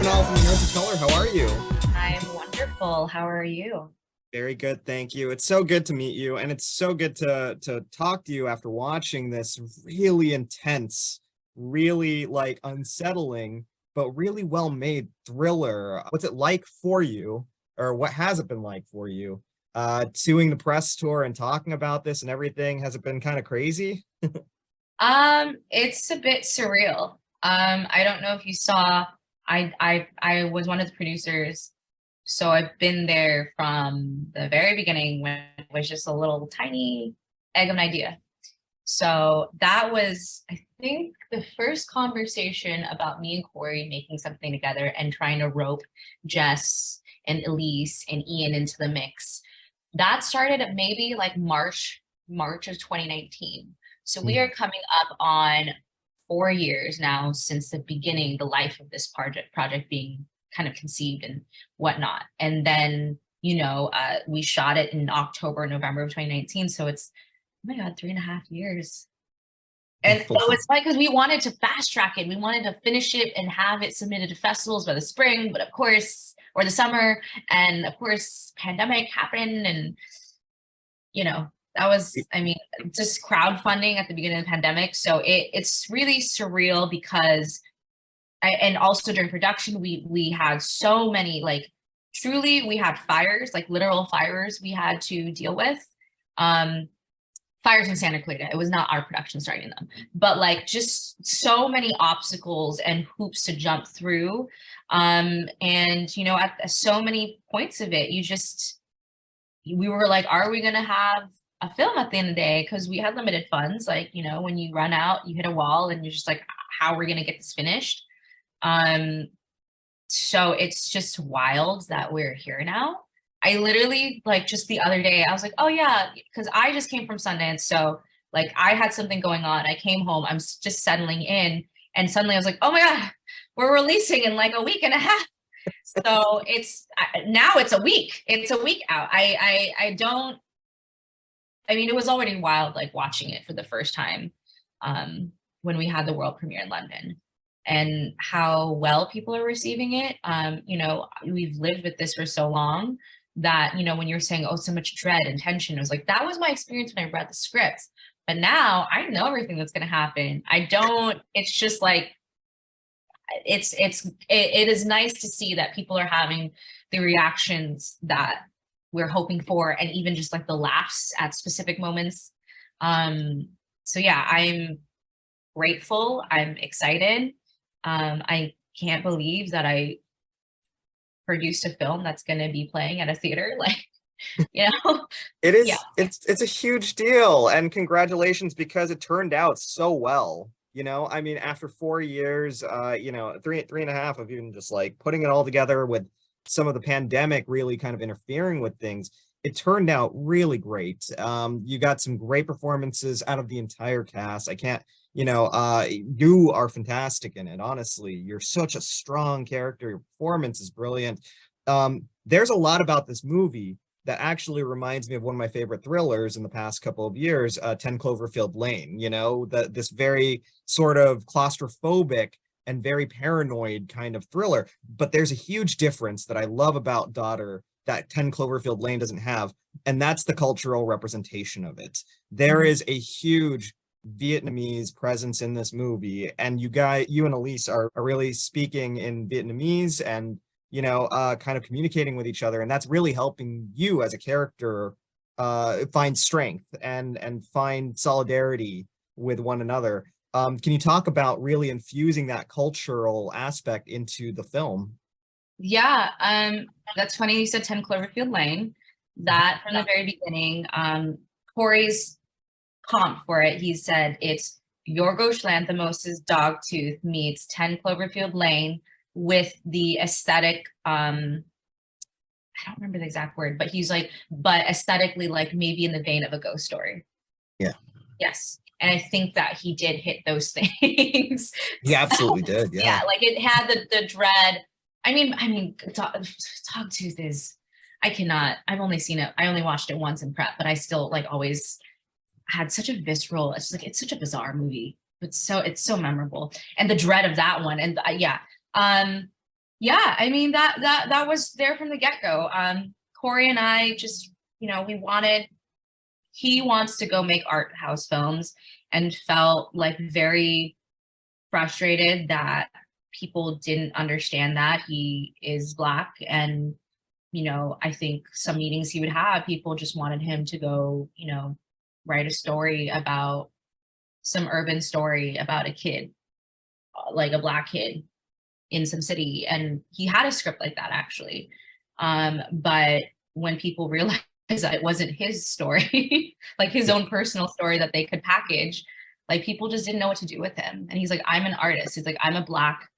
All from the Nerds of Color. How are you? I'm wonderful. How are you? Very good, thank you. It's so good to meet you, and it's so good to talk to you after watching this really intense, really like unsettling, but really well made thriller. What's it like for you, or what has it been like for you? Doing the press tour and talking about this and everything, has it been kind of crazy? It's a bit surreal. I don't know if you saw, I was one of the producers, so I've been there from the very beginning when it was just a little tiny egg of an idea. So that was, I think, the first conversation about me and Corey making something together and trying to rope Jess and Elyse and Ian into the mix. That started at maybe like March of 2019. So we are coming up on 4 years now since the beginning, the life of this project being kind of conceived and whatnot. And then, we shot it in October, November of 2019. So it's, oh my God, 3.5 years. And it was like, because we wanted to fast track it. We wanted to finish it and have it submitted to festivals by the spring, but of course, or the summer. And of course, pandemic happened. And, that was, I mean, just crowdfunding at the beginning of the pandemic. So it's really surreal because, and also during production, we had so many, like, truly, we had fires, like literal fires we had to deal with. Fires in Santa Clarita. It was not our production starting them, but like just so many obstacles and hoops to jump through. And at so many points of it, we were like, are we gonna have a film at the end of the day? Because we had limited funds. Like, when you run out, you hit a wall and you're just like, how are we gonna get this finished? So it's just wild that we're here now. I literally, like, just the other day, I was like, oh yeah, because I just came from Sundance. So like I had something going on. I came home, just settling in, and suddenly I was like, oh my God, we're releasing in like a week and a half. So now it's a week. It's a week out. I mean, it was already wild, like watching it for the first time when we had the world premiere in London, and how well people are receiving it. We've lived with this for so long that, when you're saying, oh, so much dread and tension, it was like, that was my experience when I read the scripts. But now I know everything that's going to happen. It's just like, it is nice to see that people are having the reactions that we're hoping for, and even just like the laughs at specific moments. So yeah, I'm grateful. I'm excited. I can't believe that I produced a film that's going to be playing at a theater. Like, It yeah. is, it's a huge deal, and congratulations because it turned out so well. I mean, after 4 years, three and a half of even just like putting it all together with some of the pandemic really kind of interfering with things, it turned out really great. You got some great performances out of the entire cast. I can't, you are fantastic in it. Honestly, you're such a strong character. Your performance is brilliant. There's a lot about this movie that actually reminds me of one of my favorite thrillers in the past couple of years, 10 Cloverfield Lane. This very sort of claustrophobic and very paranoid kind of thriller. But there's a huge difference that I love about Daughter that 10 Cloverfield Lane doesn't have, and that's the cultural representation of it. There is a huge Vietnamese presence in this movie, and you and Elyse are really speaking in Vietnamese and kind of communicating with each other, and that's really helping you as a character find strength and find solidarity with one another. Can you talk about really infusing that cultural aspect into the film? Yeah. That's funny. You said 10 Cloverfield Lane. That from the very beginning, Corey's comp for it, he said it's Yorgos Lanthimos' Dogtooth meets 10 Cloverfield Lane with the aesthetic, I don't remember the exact word, but he's like, but aesthetically, like maybe in the vein of a ghost story. Yeah. Yes. And I think that he did hit those things. He absolutely did. Yeah, Yeah. like it had the dread. Dogtooth is, I cannot, I've only seen it, I only watched it once in prep, but I still like always had such a visceral, it's such a bizarre movie, but it's so memorable. And the dread of that one. And yeah. Yeah, I mean that was there from the get-go. Corey and I just, we wanted, he wants to go make art house films, and felt like very frustrated that people didn't understand that he is Black. And I think some meetings he would have, people just wanted him to go, write a story about some urban story about a kid, like a Black kid in some city. And he had a script like that actually. But when people realized that it wasn't his story, like his own personal story that they could package, like people just didn't know what to do with him. And he's like, I'm an artist. He's like, I'm a Black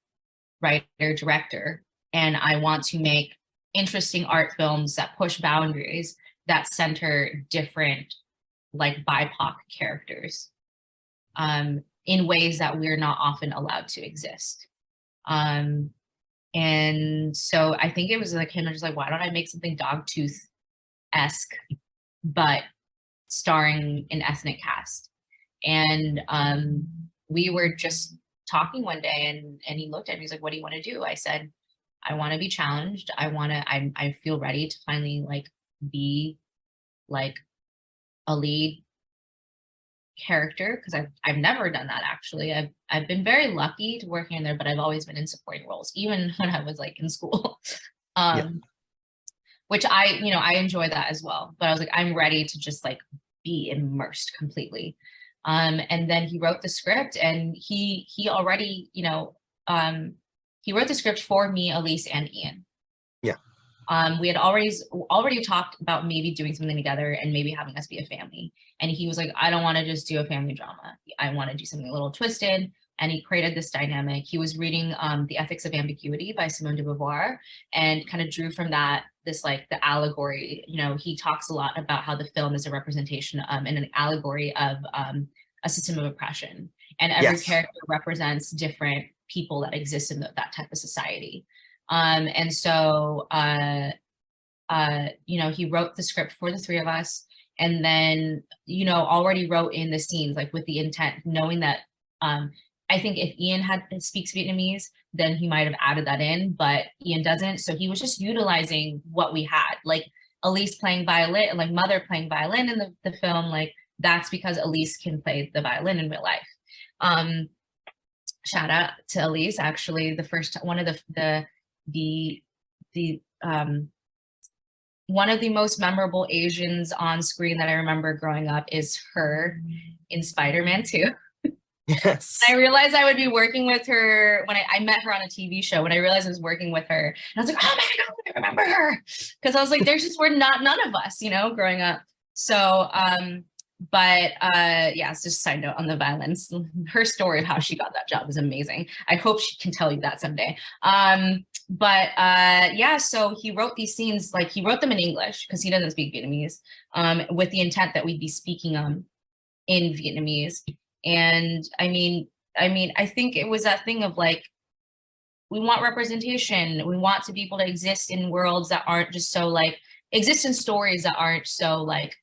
writer, director, and I want to make interesting art films that push boundaries, that center different, like BIPOC characters, in ways that we're not often allowed to exist. And so I think it was like him just like, why don't I make something Dogtooth-esque, but starring an ethnic cast? And we were just talking one day, and he looked at me, he's like, what do you want to do? I said, I want to be challenged. I feel ready to finally like be like a lead character, because I've never done that actually. I've been very lucky to working in there, but I've always been in supporting roles, even when I was like in school. Yeah. Which I enjoy that as well. But I was like, I'm ready to just like be immersed completely. And then he wrote the script, and he already, he wrote the script for me, Elyse, and Ian. Yeah. We had already talked about maybe doing something together and maybe having us be a family. And he was like, I don't want to just do a family drama. I want to do something a little twisted. And he created this dynamic. He was reading The Ethics of Ambiguity by Simone de Beauvoir, and kind of drew from that this like the allegory. He talks a lot about how the film is a representation and an allegory of a system of oppression. And every Yes. character represents different people that exist in that type of society. And so, he wrote the script for the three of us, and then, already wrote in the scenes, like with the intent, knowing that, I think if Ian speaks Vietnamese, then he might have added that in, but Ian doesn't. So he was just utilizing what we had, like Elyse playing violin, and like Mother playing violin in the film. Like that's because Elyse can play the violin in real life. Shout out to Elyse, actually. The first one of the one of the most memorable Asians on screen that I remember growing up is her in Spider-Man 2. Yes. I realized I would be working with her when I met her on a TV show. When I realized I was working with her, and I was like, oh my God, I remember her. Because I was like, we're none of us, growing up. So, but yeah, it's just a side note on the violence. Her story of how she got that job is amazing. I hope she can tell you that someday. But yeah, so he wrote these scenes, like he wrote them in English because he doesn't speak Vietnamese, with the intent that we'd be speaking in Vietnamese. And I mean, I think it was that thing of like, we want representation. We want to be able to exist in worlds that aren't just so like, exist in stories that aren't so like,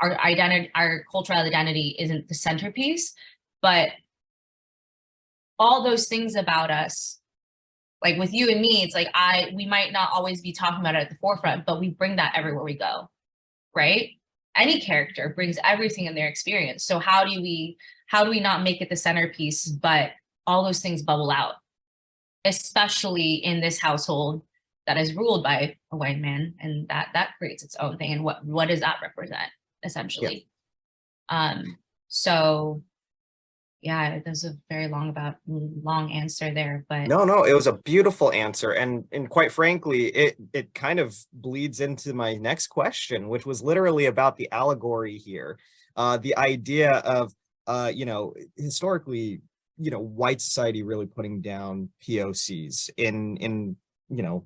our identity, our cultural identity isn't the centerpiece, but all those things about us, like with you and me, it's like we might not always be talking about it at the forefront, but we bring that everywhere we go, right? Any character brings everything in their experience. So how do we not make it the centerpiece, but all those things bubble out, especially in this household that is ruled by a white man, and that creates its own thing. And what does that represent, essentially? Yeah. So yeah, there's a very long answer there, but No, it was a beautiful answer. And quite frankly, it kind of bleeds into my next question, which was literally about the allegory here. The idea of, historically, white society really putting down POCs in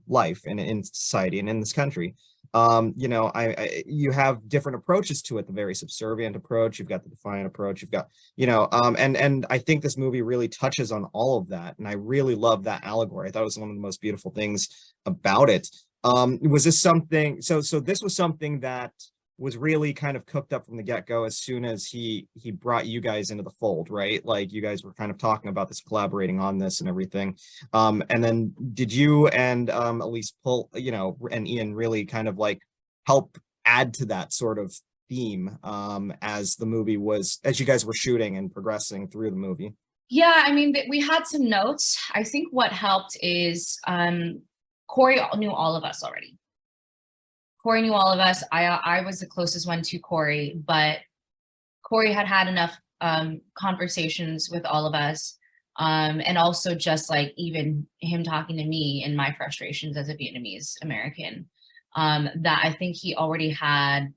life and in society and in this country. You have different approaches to it, the very subservient approach, you've got the defiant approach, you've got, and I think this movie really touches on all of that. And I really love that allegory. I thought it was one of the most beautiful things about it. Was this something, so this was something that was really kind of cooked up from the get-go as soon as he brought you guys into the fold, right? Like you guys were kind of talking about this, collaborating on this and everything. And then did you and Elyse pull, you know, and Ian really kind of like help add to that sort of theme as the movie was, as you guys were shooting and progressing through the movie? Yeah, I mean, we had some notes. I think what helped is Corey knew all of us already. Corey knew all of us. I was the closest one to Corey, but Corey had had enough conversations with all of us. And also just like even him talking to me and my frustrations as a Vietnamese American, that I think he already had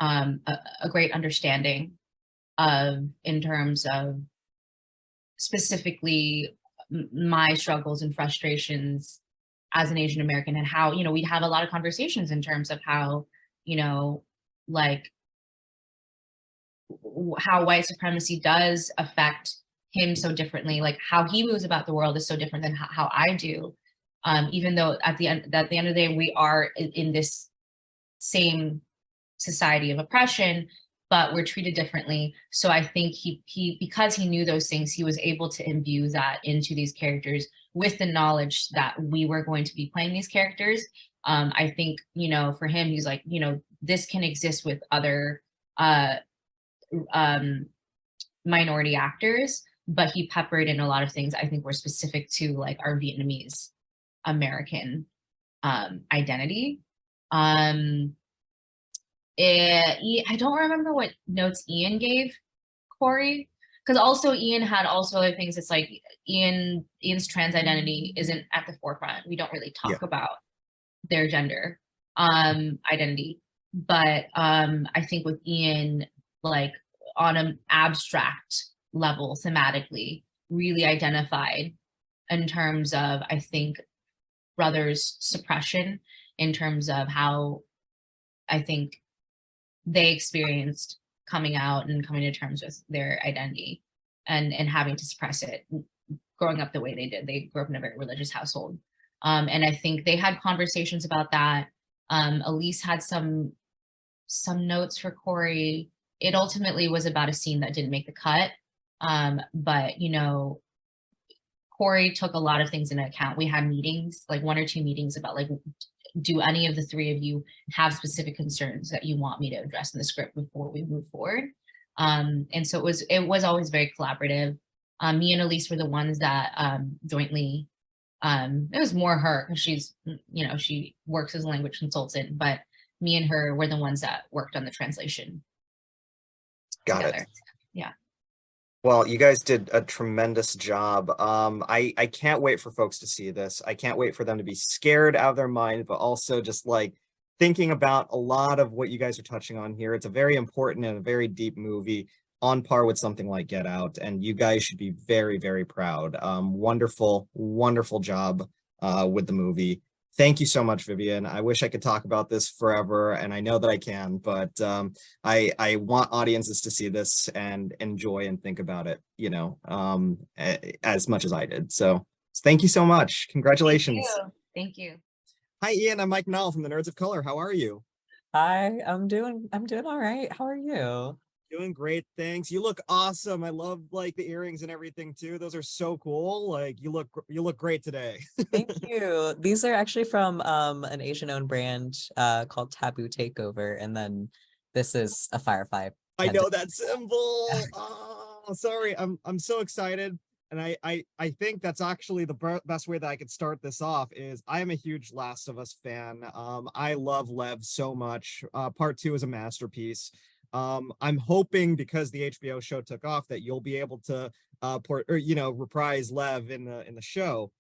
a great understanding of, in terms of specifically my struggles and frustrations as an Asian American, and how, you know, we'd have a lot of conversations in terms of how, you know, like how white supremacy does affect him so differently, like how he moves about the world is so different than how I do. Even though at the end of the day, we are in this same society of oppression, but we're treated differently. So I think he because he knew those things, he was able to imbue that into these characters with the knowledge that we were going to be playing these characters. I think, you know, for him, he's like, you know, this can exist with other minority actors, but he peppered in a lot of things I think were specific to like our Vietnamese American identity. I don't remember what notes Ian gave Corey, because also Ian had also other things. It's like Ian's trans identity isn't at the forefront. We don't really Yeah. talk about their gender identity, but I think with Ian, like on an abstract level, thematically, really identified in terms of, I think, brothers' suppression, in terms of how I think they experienced coming out and coming to terms with their identity and having to suppress it growing up the way they did. They grew up in a very religious household. And I think they had conversations about that. Elyse had some notes for Corey. It ultimately was about a scene that didn't make the cut. But, you know, Corey took a lot of things into account. We had meetings, like 1 or 2 meetings about like, do any of the 3 of you have specific concerns that you want me to address in the script before we move forward? And so it was always very collaborative. Me and Elyse were the ones that jointly, it was more her because she's, you know, she works as a language consultant, but me and her were the ones that worked on the translation Got together. it. Yeah. Well, you guys did a tremendous job. I can't wait for folks to see this. I can't wait for them to be scared out of their mind, but also just like thinking about a lot of what you guys are touching on here. It's a very important and a very deep movie, on par with something like Get Out, and you guys should be very, very proud. Wonderful, wonderful job with the movie. Thank you so much, Vivien. I wish I could talk about this forever, and I know that I can, but I want audiences to see this and enjoy and think about it, you know, as much as I did. So thank you so much. Congratulations. Thank you. Thank you. Hi, Ian. I'm Mike Null from the Nerds of Color. How are you? Hi, I'm doing all right. How are you? Doing great, thanks. You look awesome. I love like the earrings and everything too. Those are so cool. Like you look great today. Thank you. These are actually from an Asian-owned brand called Taboo Takeover, and then this is a Firefly I know pendant. that symbol. Oh, sorry. I'm so excited. And I think that's actually the best way that I could start this off is I am a huge Last of Us fan. I love Lev so much. Part 2 is a masterpiece. I'm hoping because the HBO show took off that you'll be able to reprise Lev in the show.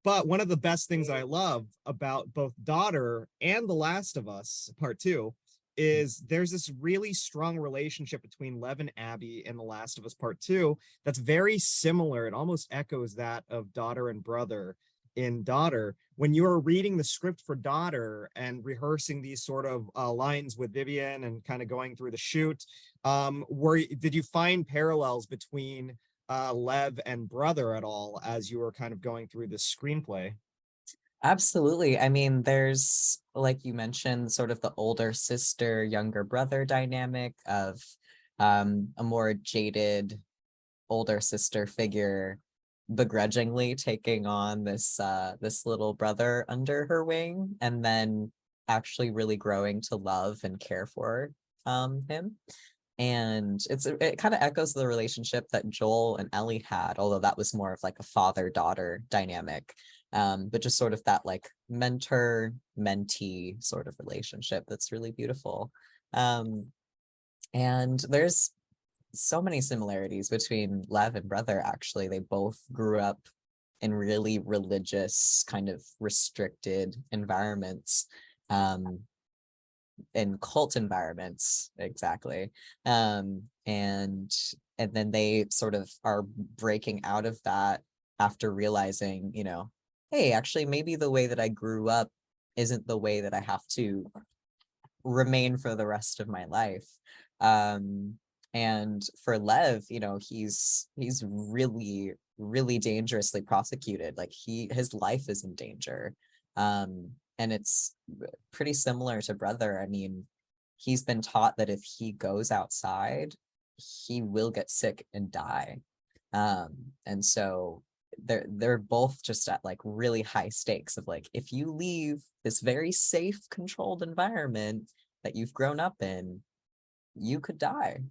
But one of the best things I love about both Daughter and The Last of Us Part 2 is there's this really strong relationship between Lev and Abby in The Last of Us Part 2 that's very similar. It almost echoes that of Daughter and Brother in Daughter. When you were reading the script for Daughter and rehearsing these sort of lines with Vivien and kind of going through the shoot, did you find parallels between Lev and Brother at all as you were kind of going through this screenplay? Absolutely. I mean, there's, like you mentioned, sort of the older sister, younger brother dynamic of a more jaded older sister figure begrudgingly taking on this little brother under her wing, and then actually really growing to love and care for him. And it kind of echoes the relationship that Joel and Ellie had, although that was more of like a father-daughter dynamic. But just sort of that like mentor-mentee sort of relationship that's really beautiful. Um, and there's so many similarities between Lev and Brother, actually. They both grew up in really religious, kind of restricted environments. In cult environments, exactly. And then they sort of are breaking out of that after realizing, hey, actually maybe the way that I grew up isn't the way that I have to remain for the rest of my life. And for Lev, he's really, really dangerously prosecuted. Like his life is in danger. And it's pretty similar to Brother. I mean, he's been taught that if he goes outside, he will get sick and die. And so they're both just at like really high stakes of like, if you leave this very safe, controlled environment that you've grown up in, you could die.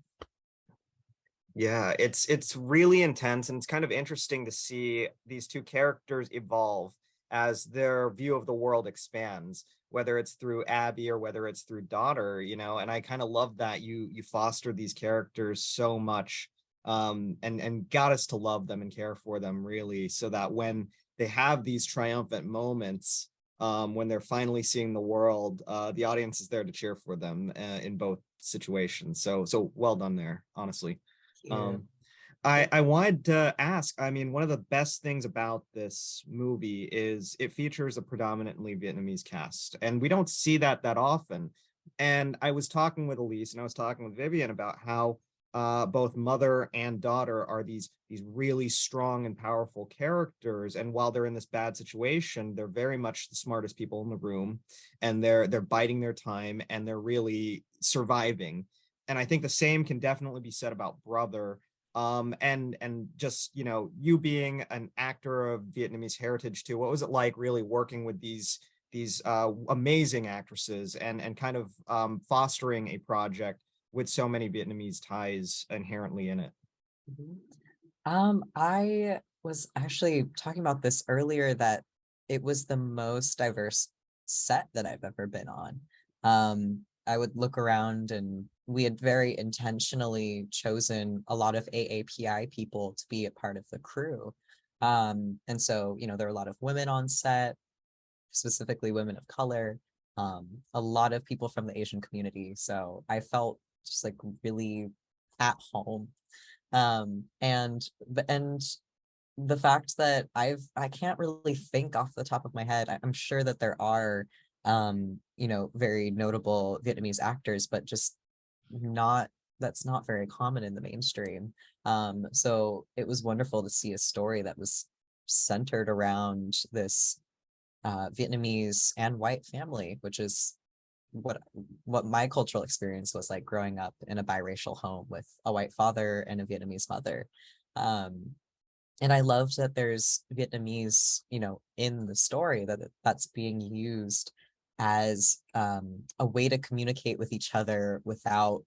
Yeah, it's really intense, and it's kind of interesting to see these two characters evolve as their view of the world expands, whether it's through Abby or whether it's through Daughter, and I kind of love that you foster these characters so much, and got us to love them and care for them really, so that when they have these triumphant moments, when they're finally seeing the world, the audience is there to cheer for them, in both situations. So well done there, honestly. Um, I wanted to ask, I mean, one of the best things about this movie is it features a predominantly Vietnamese cast, and we don't see that often. And I was talking with Elyse and I was talking with Vivien about how both mother and daughter are these really strong and powerful characters. And while they're in this bad situation, they're very much the smartest people in the room, and they're biding their time and they're really surviving. And I think the same can definitely be said about Brother. And just, you being an actor of Vietnamese heritage too, what was it like really working with these amazing actresses, and kind of fostering a project with so many Vietnamese ties inherently in it? I was actually talking about this earlier, that it was the most diverse set that I've ever been on. I would look around, and we had very intentionally chosen a lot of AAPI people to be a part of the crew. And so, there are a lot of women on set, specifically women of color, a lot of people from the Asian community. So I felt just like really at home. And the fact that I can't really think off the top of my head. I'm sure that there are very notable Vietnamese actors, but just that's not very common in the mainstream. So it was wonderful to see a story that was centered around this Vietnamese and white family, which is what my cultural experience was like growing up in a biracial home with a white father and a Vietnamese mother. And I loved that there's Vietnamese, in the story, that's being used as a way to communicate with each other without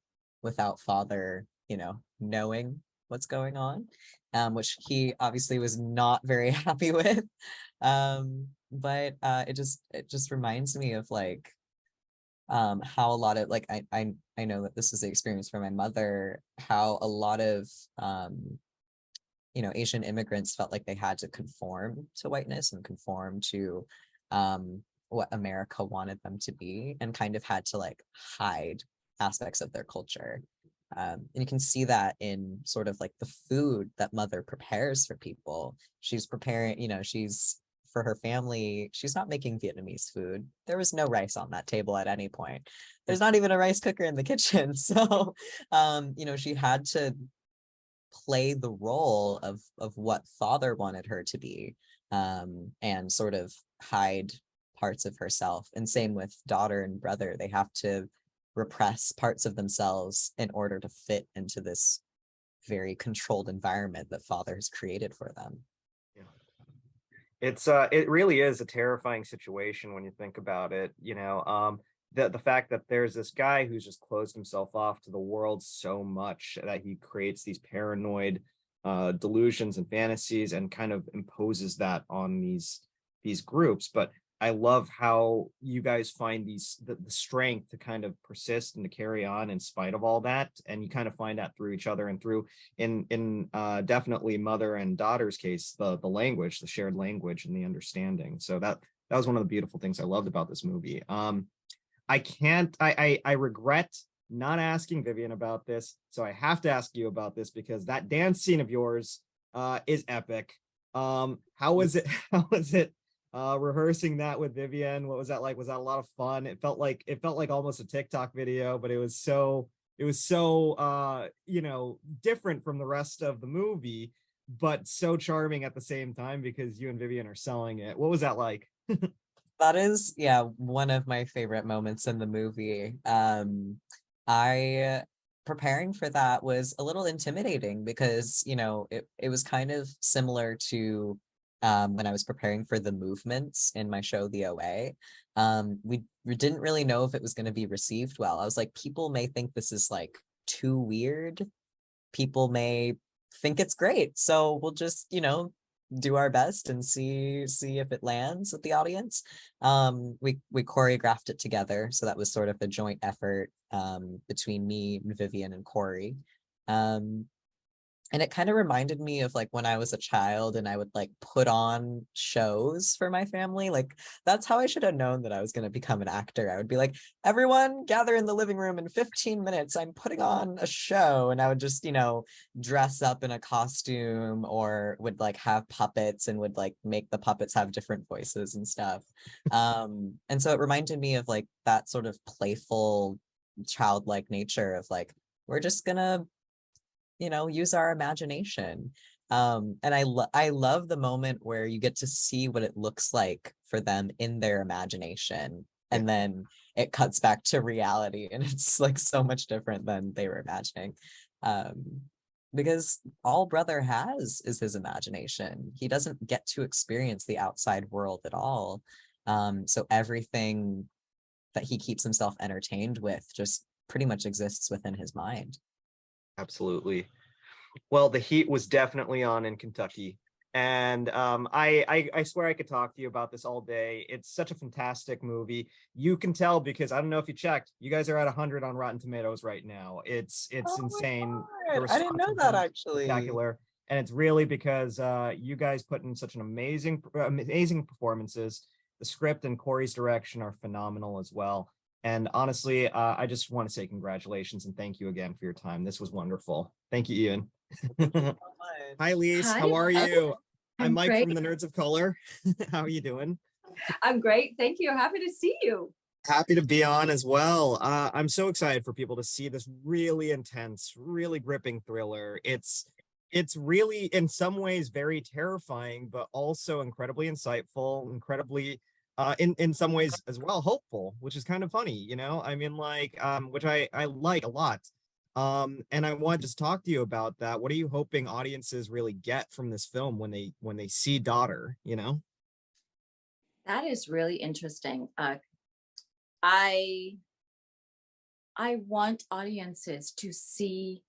father, knowing what's going on, which he obviously was not very happy with. But it just reminds me of like how a lot of like I know that this is the experience for my mother, how a lot of Asian immigrants felt like they had to conform to whiteness and conform to what America wanted them to be, and kind of had to like hide aspects of their culture. And you can see that in sort of like the food that mother prepares for people. She's preparing, she's for her family, she's not making Vietnamese food. There was no rice on that table at any point. There's not even a rice cooker in the kitchen. So, she had to play the role of what father wanted her to be, and sort of hide parts of herself. And same with daughter and brother, they have to repress parts of themselves in order to fit into this very controlled environment that father has created for them. Yeah. It really is a terrifying situation when you think about it, the fact that there's this guy who's just closed himself off to the world so much that he creates these paranoid delusions and fantasies and kind of imposes that on these groups. But I love how you guys find the strength to kind of persist and to carry on in spite of all that, and you kind of find that through each other and through in definitely mother and daughter's case, the language, the shared language and the understanding. So that was one of the beautiful things I loved about this movie. I regret not asking Vivien about this, so I have to ask you about this because that dance scene of yours is epic. How was it? How was it rehearsing that with Vivien? What was that like? Was that a lot of fun? It felt like almost a TikTok video, but it was so different from the rest of the movie, but so charming at the same time because you and Vivien are selling it. What was that like? That is, yeah, one of my favorite moments in the movie. I preparing for that was a little intimidating because, it was kind of similar to when I was preparing for the movements in my show, The OA. We didn't really know if it was going to be received well. I was like, people may think this is like too weird. People may think it's great. So we'll just, do our best and see if it lands with the audience. We choreographed it together, so that was sort of a joint effort between me and Vivien and Corey. And it kind of reminded me of like when I was a child and I would like put on shows for my family. Like that's how I should have known that I was going to become an actor. I would be like, everyone gather in the living room in 15 minutes. I'm putting on a show. And I would just, dress up in a costume or would like have puppets and would like make the puppets have different voices and stuff. And so it reminded me of like that sort of playful childlike nature of like, we're just gonna use our imagination. And I love the moment where you get to see what it looks like for them in their imagination, and then it cuts back to reality and it's like so much different than they were imagining. Because all brother has is his imagination. He doesn't get to experience the outside world at all. So everything that he keeps himself entertained with just pretty much exists within his mind. Absolutely. Well, the heat was definitely on in Kentucky. And I swear I could talk to you about this all day. It's such a fantastic movie. You can tell because I don't know if you checked. You guys are at 100 on Rotten Tomatoes right now. It's Oh my insane. God, I didn't know that actually. Spectacular. And it's really because you guys put in such an amazing performances. The script and Corey's direction are phenomenal as well. And honestly, I just want to say congratulations and thank you again for your time. This was wonderful. Thank you, Ian. Hi, Elyse. Hi. How are you? I'm Mike great. from the Nerds of Color. How are you doing? I'm great. Thank you. Happy to see you. Happy to be on as well. I'm so excited for people to see this really intense, really gripping thriller. It's really, in some ways, very terrifying, but also incredibly insightful, incredibly in some ways as well hopeful, which is kind of funny, I mean, like which I like a lot. And I wanted to just talk to you about that. What are you hoping audiences really get from this film when they see Daughter, That is really interesting. I want audiences to see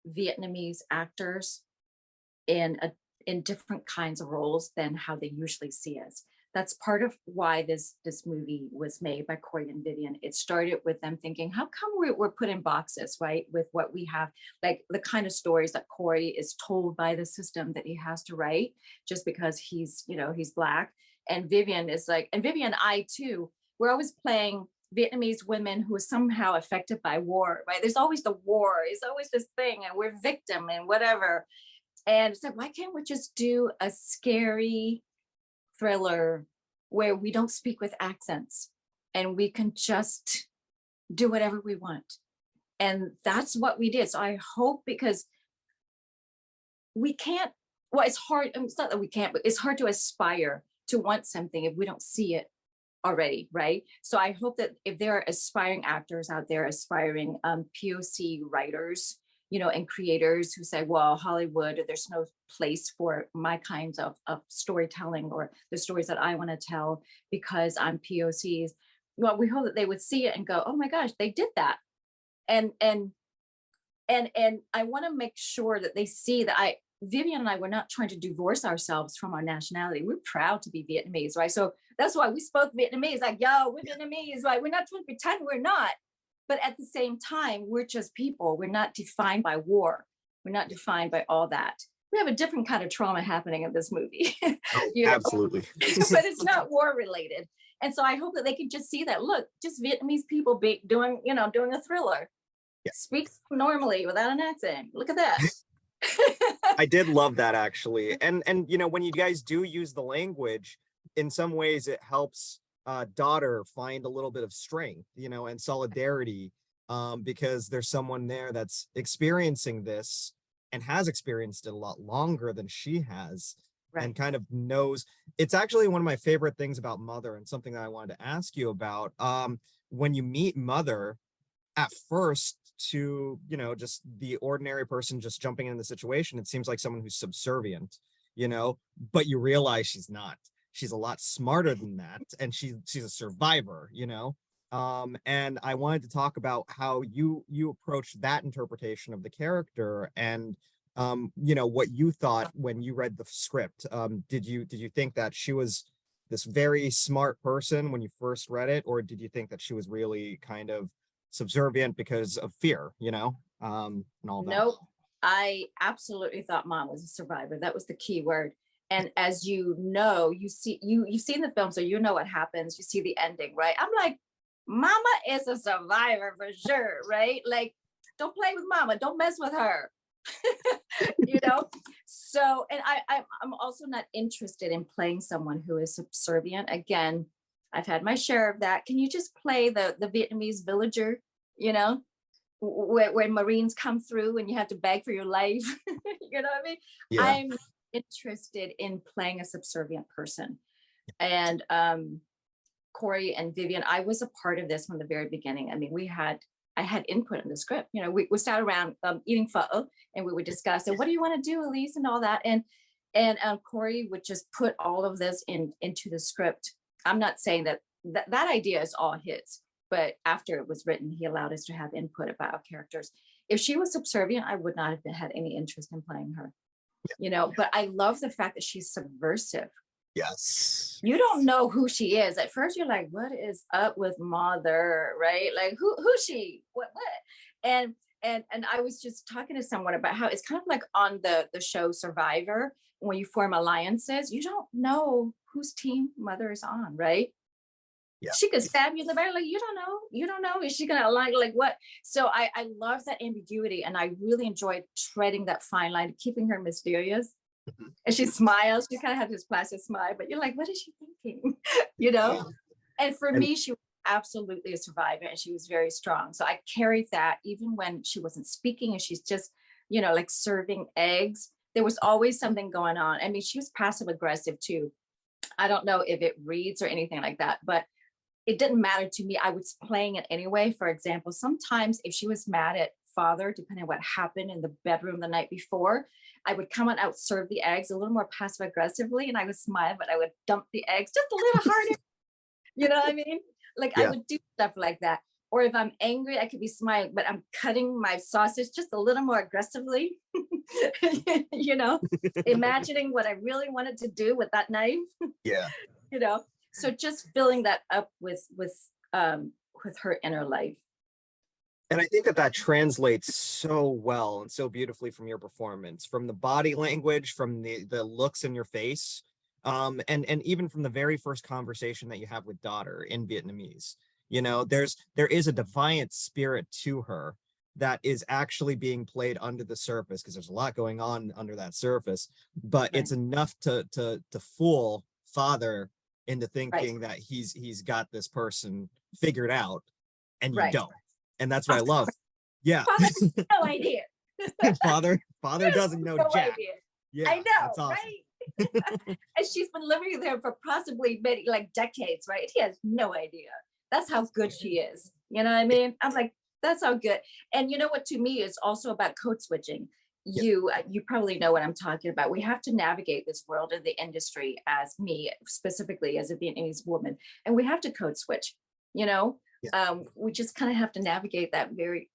Vietnamese actors in different kinds of roles than how they usually see us. That's part of why this movie was made by Corey and Vivien. It started with them thinking, how come we're put in boxes, right? With what we have, like the kind of stories that Corey is told by the system that he has to write just because he's Black. And Vivien is like, and Vivien and I too, we're always playing Vietnamese women who are somehow affected by war, right? There's always the war, it's always this thing, and we're victim and whatever. And it's like, why can't we just do a scary thriller where we don't speak with accents and we can just do whatever we want? And that's what we did. So I hope, because we can't, well, it's hard, it's not that we can't, but it's hard to aspire to want something if we don't see it already, right? So I hope that if there are aspiring actors out there, aspiring POC writers, and creators who say, well, Hollywood, there's no place for my kinds of storytelling or the stories that I want to tell because I'm POCs. Well, we hope that they would see it and go, oh my gosh, they did that. And I want to make sure that they see that Vivien and I were not trying to divorce ourselves from our nationality. We're proud to be Vietnamese, right? So that's why we spoke Vietnamese, like, yo, we're Vietnamese, right? We're not trying to pretend we're not. But at the same time, we're just people. We're not defined by war. We're not defined by all that. We have a different kind of trauma happening in this movie. Absolutely. But it's not war related. And so I hope that they can just see that, look, just Vietnamese people doing a thriller. Yeah. Speaks normally without an accent. Look at that. I did love that, actually. And when you guys do use the language, in some ways it helps daughter find a little bit of strength, and solidarity, because there's someone there that's experiencing this and has experienced it a lot longer than she has. Right. And kind of knows. It's actually one of my favorite things about Mother, and something that I wanted to ask you about. When you meet Mother, at first, to just the ordinary person just jumping in the situation, it seems like someone who's subservient, but you realize she's not. She's a lot smarter than that, and she's a survivor, and I wanted to talk about how you approach that interpretation of the character, and what you thought when you read the script. Did you think that she was this very smart person when you first read it, or did you think that she was really kind of subservient because of fear, and all that? Nope. I absolutely thought Mom was a survivor. That was the key word. And as you've seen the film, so you know what happens. You see the ending, right? I'm like, Mama is a survivor for sure, right? Like, don't play with Mama. Don't mess with her. So, and I'm also not interested in playing someone who is subservient. Again, I've had my share of that. Can you just play the Vietnamese villager, when Marines come through and you have to beg for your life? You know what I mean? Yeah. I'm interested in playing a subservient person. And Corey and Vivien, I was a part of this from the very beginning. I mean, I had input in the script. We sat around eating pho, and we would discuss, and what do you want to do, Elyse, and all that. And Corey would just put all of this into the script. I'm not saying that idea is all his, but after it was written, he allowed us to have input about characters. If she was subservient, I would not have had any interest in playing her, but I love the fact that she's subversive. Yes. You don't know who she is. At first you're like, what is up with Mother, right? Like, who's she? What? And I was just talking to someone about how it's kind of like on the show Survivor, when you form alliances, you don't know whose team Mother is on, right? Yeah. She could stab you in the back, like, you don't know. Is she gonna align, like what? So I love that ambiguity, and I really enjoyed treading that fine line, keeping her mysterious. Mm-hmm. And she smiles, she kind of has this placid smile, but you're like, what is she thinking? Yeah. And for me, she was absolutely a survivor, and she was very strong. So I carried that even when she wasn't speaking, and she's just, like serving eggs. There was always something going on. I mean, she was passive aggressive too. I don't know if it reads or anything like that, but it didn't matter to me. I was playing it anyway. For example, sometimes if she was mad at Father, depending on what happened in the bedroom the night before, I would come out, serve the eggs a little more passive aggressively, and I would smile, but I would dump the eggs just a little harder. You know what I mean? Like, yeah. I would do stuff like that. Or if I'm angry, I could be smiling, but I'm cutting my sausage just a little more aggressively, imagining what I really wanted to do with that knife. Yeah. So just filling that up with her inner life. And I think that translates so well and so beautifully from your performance, from the body language, from the looks in your face, and even from the very first conversation that you have with daughter in Vietnamese. There is a defiant spirit to her that is actually being played under the surface, because there's a lot going on under that surface, but right. It's enough to fool Father into thinking right. that he's got this person figured out, and you right. don't. And that's what I love. Yeah. Father has no idea. Father doesn't know jack. Yeah, I know, that's awesome. right? And she's been living there for possibly many like decades, right? He has no idea. That's how good she is. You know what I mean? I'm like, that's how good. And you know what? To me, it's also about code switching. Yeah. You probably know what I'm talking about. We have to navigate this world in the industry as me, specifically as a Vietnamese woman, and we have to code switch. You know, we just kind of have to navigate that very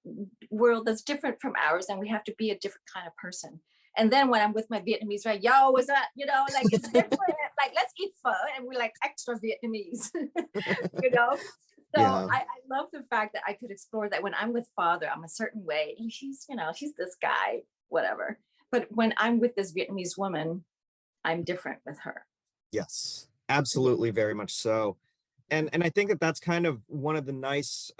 world that's different from ours, and we have to be a different kind of person. And then when I'm with my Vietnamese, right, yo, what's up? You know, like it's different. Like let's eat pho, and we're like extra Vietnamese. You know. So Yeah. I love the fact that I could explore that when I'm with father, I'm a certain way. And he's, you know, he's this guy, whatever. But when I'm with this Vietnamese woman, I'm different with her. Yes, absolutely, very much so. And I think that that's kind of one of the nice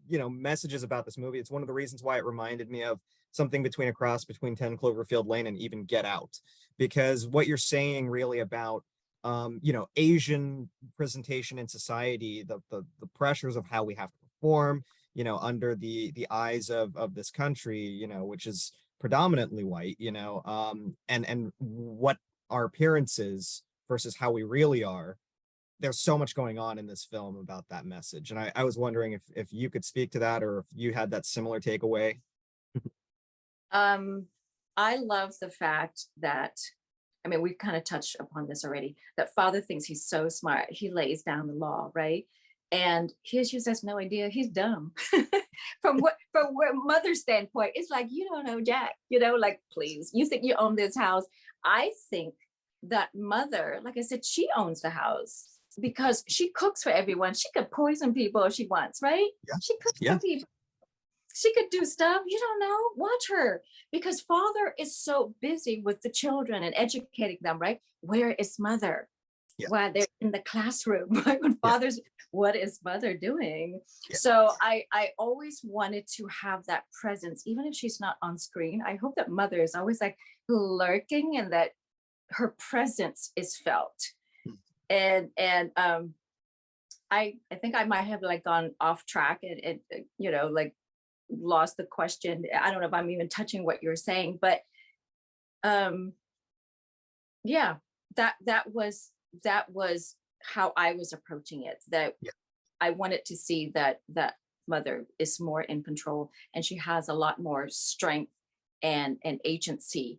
messages about this movie. It's one of the reasons why it reminded me of something between a cross between 10 Cloverfield Lane and even Get Out, because what you're saying really about Asian presentation in society, the pressures of how we have to perform, under the eyes of this country, which is predominantly white, and what our appearance is versus how we really are. There's so much going on in this film about that message. And I was wondering if you could speak to that, or if you had that similar takeaway. I love the fact that, I mean, we've kind of touched upon this already, that father thinks he's so smart. He lays down the law, right? And he just has no idea. He's dumb. From mother's standpoint, it's like, you don't know Jack, like, please, you think you own this house. I think that mother, like I said, she owns the house because she cooks for everyone. She could poison people if she wants, right? Yeah. She cooks for people. She could do stuff. You don't know. Watch her, because father is so busy with the children and educating them, right? Where is mother? Yeah. While they're in the classroom, right? When father's, what is mother doing? Yeah. So I always wanted to have that presence, even if she's not on screen. I hope that mother is always like lurking and that her presence is felt. And I think I might have like gone off track and like lost the question. I don't know if I'm even touching what you're saying, but yeah, that was how I was approaching it. That I wanted to see that mother is more in control, and she has a lot more strength and agency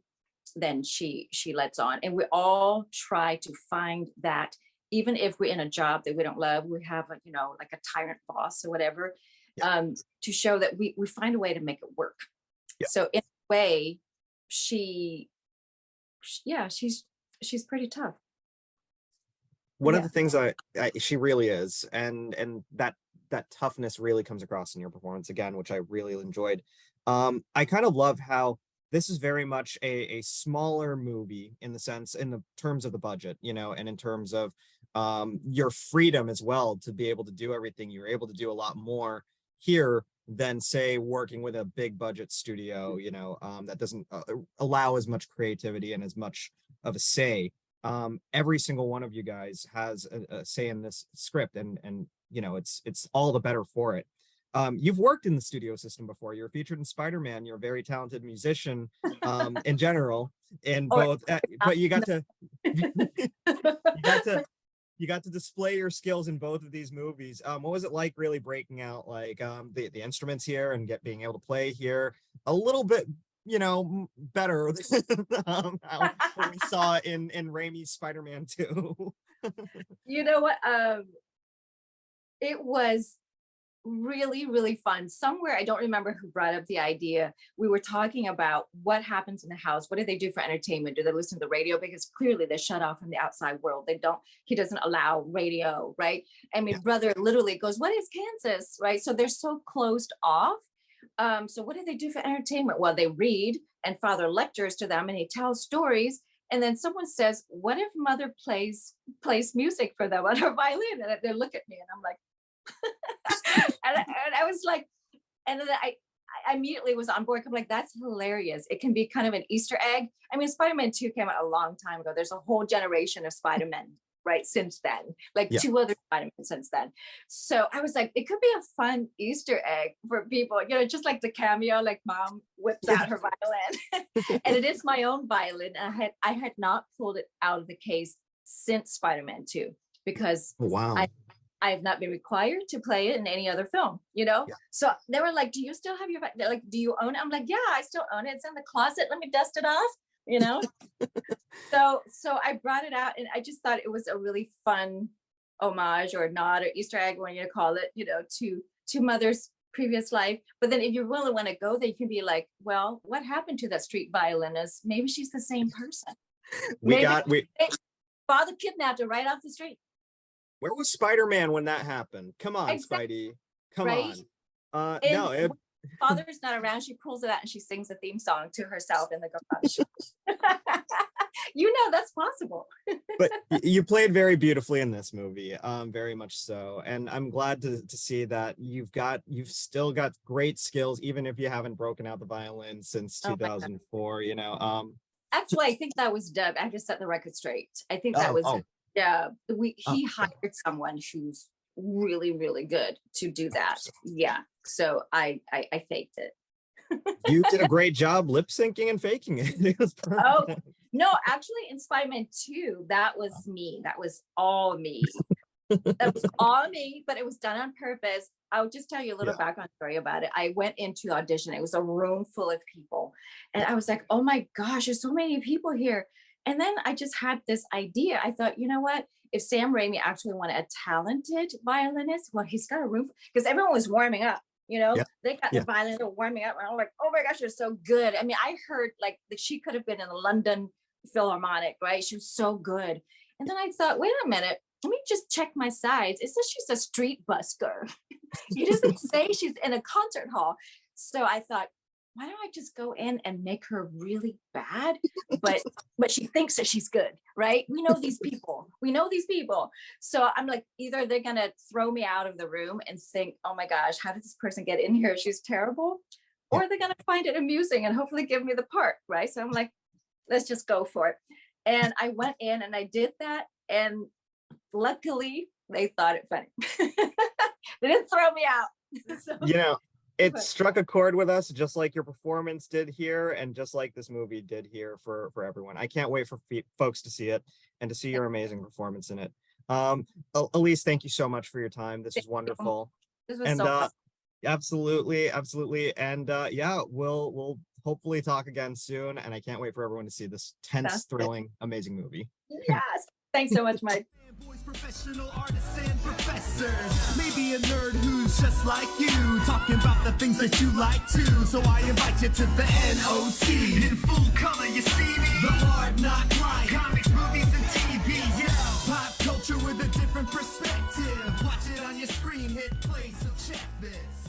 than she lets on. And we all try to find that, even if we're in a job that we don't love, we have like a tyrant boss or whatever, to show that we find a way to make it work. So in a way, she's pretty tough. One of the things she really is, and that toughness really comes across in your performance again, which I really enjoyed. I kind of love how this is very much a smaller movie in the terms of the budget, and in terms of your freedom as well to be able to do everything. You're able to do a lot more here than, say, working with a big budget studio, that doesn't allow as much creativity and as much of a say. Every single one of you guys has a say in this script, and it's all the better for it. You've worked in the studio system before. You're featured in Spider-Man. You're a very talented musician in general, in both. But you got to you got to display your skills in both of these movies. What was it like really breaking out, like the instruments here and being able to play here a little bit, better than what we saw in Raimi's Spider-Man 2? You know what? It was really, really fun. Somewhere, I don't remember who brought up the idea. We were talking about what happens in the house. What do they do for entertainment? Do they listen to the radio? Because clearly they're shut off from the outside world. He doesn't allow radio, right? And my brother literally goes, what is Kansas, right? So they're so closed off. So what do they do for entertainment? Well, they read, and father lectures to them, and he tells stories. And then someone says, what if mother plays music for them on her violin? And they look at me, and I'm like, and I was like, and then I immediately was on board. I'm like, that's hilarious. It can be kind of an Easter egg. I mean, Spider-Man 2 came out a long time ago. There's a whole generation of Spider-Man right, since then, like Yeah. 2 other Spider-Man since then. So I was like, it could be a fun Easter egg for people, you know, just like the cameo, like mom whips out her violin. And it is my own violin. I had not pulled it out of the case since Spider-Man 2 because Oh, wow. I have not been required to play it in any other film, you know? Yeah. So they were like, do you still have your, they're like, do you own it? I'm like, yeah, I still own it. It's in the closet. Let me dust it off, you know? So I brought it out and I just thought it was a really fun homage or nod or Easter egg, when you call it, you know, to mother's previous life. But then if you really want to go there, you can be like, well, what happened to that street violinist? Maybe she's the same person. We Father kidnapped her right off the street. Where was Spider-Man when that happened? Come on, Exactly. Spidey. Come Right? on. And No, when father's not around, she pulls it out and she sings a theme song to herself in the garage. You know, that's possible. but you played very beautifully in this movie, very much so. And I'm glad to see that you've still got great skills, even if you haven't broken out the violin since Oh my God. 2004, you know. Actually, I think that was Deb. I have to set the record straight. I think that was yeah. He hired someone who's really, really good to do that. Yeah. So I faked it. You did a great job lip syncing and faking it. It was perfect. Oh no, actually in Spider-Man 2, that was me. That was all me. That was all me, but it was done on purpose. I'll just tell you a little background story about it. I went into the audition. It was a room full of people. And I was like, oh my gosh, there's so many people here. And then I just had this idea. I thought, you know what? If Sam Raimi actually wanted a talented violinist, well, he's got a room, because everyone was warming up, you know, they got the violin, they're warming up. And I'm like, oh my gosh, you're so good. I mean, I heard like that she could have been in the London Philharmonic, right? She was so good. And then I thought, wait a minute, let me just check my sides. It says she's a street busker. It doesn't say she's in a concert hall. So I thought, why don't I just go in and make her really bad? But she thinks that she's good, right? We know these people. We know these people. So I'm like, either they're gonna throw me out of the room and think, oh my gosh, how did this person get in here? She's terrible. Or they're gonna find it amusing and hopefully give me the part, right? So I'm like, let's just go for it. And I went in and I did that. And luckily they thought it funny. They didn't throw me out. So, you know, it struck a chord with us, just like your performance did here, and just like this movie did here for everyone. I can't wait for folks to see it and to see your amazing performance in it. Elyse, thank you so much for your time. This was wonderful. This was so fun. Absolutely. And yeah, we'll hopefully talk again soon. And I can't wait for everyone to see this tense, thrilling, amazing movie. Yes. Thanks so much, Mike. Boys, professional artists and professors. Maybe a nerd who's just like you, talking about the things that you like too. So I invite you to the NOC. In full color, you see me. The hard knock life, comics, movies, and TV. Yeah, pop culture with a different perspective. Watch it on your screen, hit play, so check this.